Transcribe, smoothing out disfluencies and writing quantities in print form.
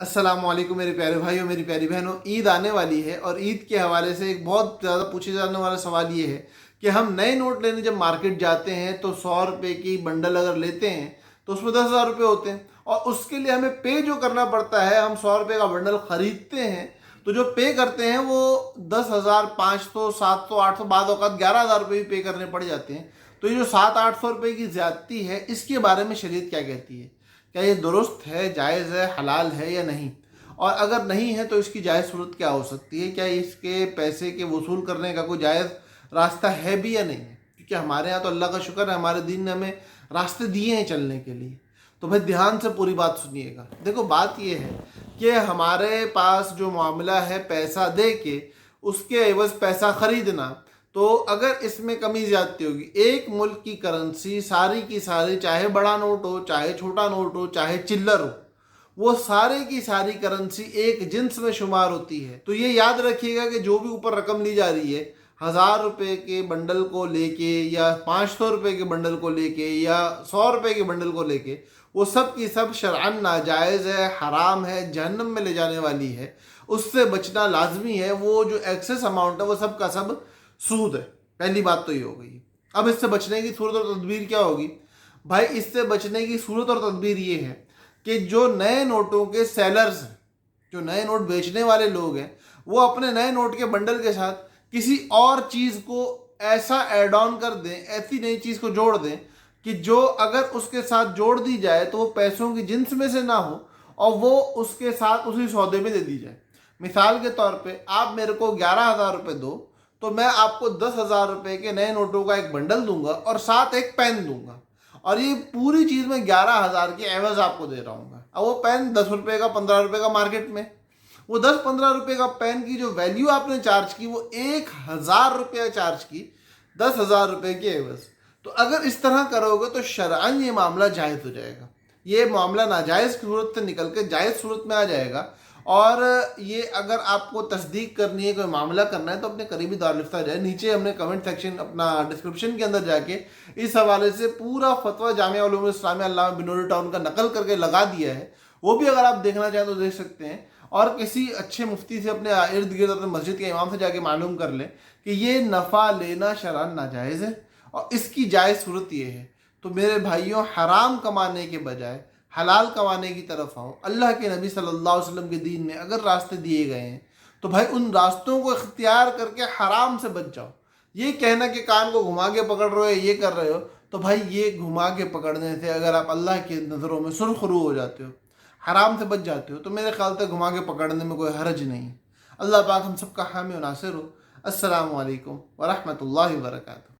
السلام علیکم میرے پیارے بھائیوں، میری پیاری بہنوں، عید آنے والی ہے اور عید کے حوالے سے ایک بہت زیادہ پوچھے جانے والا سوال یہ ہے کہ ہم نئے نوٹ لینے جب مارکیٹ جاتے ہیں تو 100 روپے کی بنڈل اگر لیتے ہیں تو اس میں 10,000 روپے ہوتے ہیں، اور اس کے لیے ہمیں پے جو کرنا پڑتا ہے، ہم 100 روپے کا بنڈل خریدتے ہیں تو جو پے کرتے ہیں وہ 10,000، 500، 700، 800، بعض اوقات 11,000 روپے بھی پے کرنے پڑ جاتے ہیں۔ تو یہ جو 700-800 روپے کی زیادتی ہے، اس کے بارے میں شریعت کیا کہتی ہے؟ کیا یہ درست ہے، جائز ہے، حلال ہے یا نہیں؟ اور اگر نہیں ہے تو اس کی جائز صورت کیا ہو سکتی ہے؟ کیا اس کے پیسے کے وصول کرنے کا کوئی جائز راستہ ہے بھی یا نہیں ہے؟ کیونکہ ہمارے ہاں تو اللہ کا شکر ہے، ہمارے دین نے ہمیں راستے دیے ہیں چلنے کے لیے۔ تو بھائی دھیان سے پوری بات سنیے گا۔ دیکھو، بات یہ ہے کہ ہمارے پاس جو معاملہ ہے پیسہ دے کے اس کے عوض پیسہ خریدنا، تو اگر اس میں کمی زیادتی ہوگی، ایک ملک کی کرنسی ساری کی ساری، چاہے بڑا نوٹ ہو، چاہے چھوٹا نوٹ ہو، چاہے چلر ہو، وہ سارے کی ساری کرنسی ایک جنس میں شمار ہوتی ہے۔ تو یہ یاد رکھیے گا کہ جو بھی اوپر رقم لی جا رہی ہے، 1,000 روپے کے بنڈل کو لے کے یا 500 روپے کے بنڈل کو لے کے یا 100 روپے کے بنڈل کو لے کے، وہ سب کی سب شرعاً ناجائز ہے، حرام ہے، جہنم میں لے جانے والی ہے۔ اس سے بچنا لازمی ہے۔ وہ جو ایکسس اماؤنٹ ہے وہ سب کا سب سود ہے۔ پہلی بات تو یہ ہو گئی۔ اب اس سے بچنے کی صورت اور تدبیر کیا ہوگی؟ بھائی اس سے بچنے کی صورت اور تدبیر یہ ہے کہ جو نئے نوٹوں کے سیلرز ہیں، جو نئے نوٹ بیچنے والے لوگ ہیں، وہ اپنے نئے نوٹ کے بنڈل کے ساتھ کسی اور چیز کو ایسا ایڈ آن کر دیں، ایسی نئی چیز کو جوڑ دیں کہ جو اگر اس کے ساتھ جوڑ دی جائے تو وہ پیسوں کی جنس میں سے نہ ہو، اور وہ اس کے ساتھ اسی سودے میں دے دی جائے۔ مثال کے طور پہ آپ میرے کو 11,000 روپے دو تو میں آپ کو 10,000 روپے کے نئے نوٹوں کا ایک بنڈل دوں گا اور ساتھ ایک پین دوں گا، اور یہ پوری چیز میں 11,000 کے عوض آپ کو دے رہا ہوں گا۔ اب وہ پین 10 روپے کا، 15 روپے کا مارکیٹ میں، وہ 10-15 روپے کا پین کی جو ویلیو آپ نے چارج کی، وہ 1,000 روپیہ چارج کی 10,000 روپے کے عوض۔ تو اگر اس طرح کرو گے تو شرعاً یہ معاملہ جائز ہو جائے گا۔ یہ معاملہ ناجائز کی صورت سے نکل کے جائز صورت میں آ جائے گا۔ اور یہ اگر آپ کو تصدیق کرنی ہے، کوئی معاملہ کرنا ہے، تو اپنے قریبی دارالفتہ جائے۔ نیچے ہم نے کمنٹ سیکشن، اپنا ڈسکرپشن کے اندر جا کے اس حوالے سے پورا فتویٰ جامعہ علوم الاسلامیہ علامہ بن نوری ٹاؤن کا نقل کر کے لگا دیا ہے۔ وہ بھی اگر آپ دیکھنا چاہیں تو دیکھ سکتے ہیں، اور کسی اچھے مفتی سے، اپنے ارد گرد اپنے مسجد کے امام سے جا کے معلوم کر لیں کہ یہ نفع لینا شرعاً ناجائز ہے اور اس کی جائز صورت یہ ہے۔ تو میرے بھائیوں، حرام کمانے کے بجائے حلال کمانے کی طرف آؤ۔ اللہ کے نبی صلی اللہ علیہ وسلم کے دین میں اگر راستے دیے گئے ہیں تو بھائی ان راستوں کو اختیار کر کے حرام سے بچ جاؤ۔ یہ کہنا کہ کان کو گھما کے پکڑ رہے ہو، یہ کر رہے ہو، تو بھائی یہ گھما کے پکڑنے سے اگر آپ اللہ کی نظروں میں سرخ رو ہو جاتے ہو، حرام سے بچ جاتے ہو، تو میرے خیال سے گھما کے پکڑنے میں کوئی حرج نہیں۔ اللہ پاک ہم سب کا حامی و ناصر ہو۔ السلام علیکم ورحمۃ اللہ وبرکاتہ۔